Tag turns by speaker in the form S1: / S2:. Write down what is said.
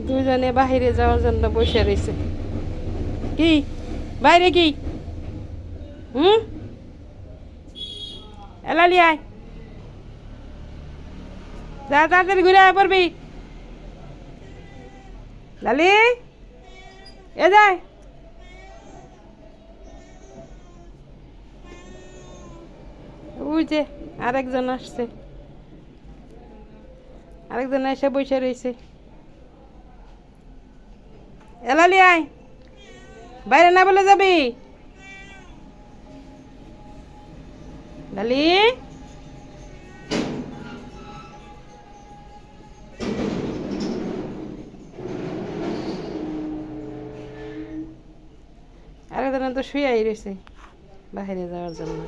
S1: দুজনে বাহিরে যাওয়ার জন্য বসে রয়েছে। কি বাইরে কি? হুম, এলালি আয়, যা তাড়াতাড়ি ঘুরে আয় পড়বি। লালি এ যায়, ওই যে আরেকজন আসছে, আরেকজন এসে বসে রয়েছে। এলালি আয়, বাইরে না বলে যাবি। লালি আরেকজন তো শুয়াই রয়েছে বাইরে যাওয়ার জন্য।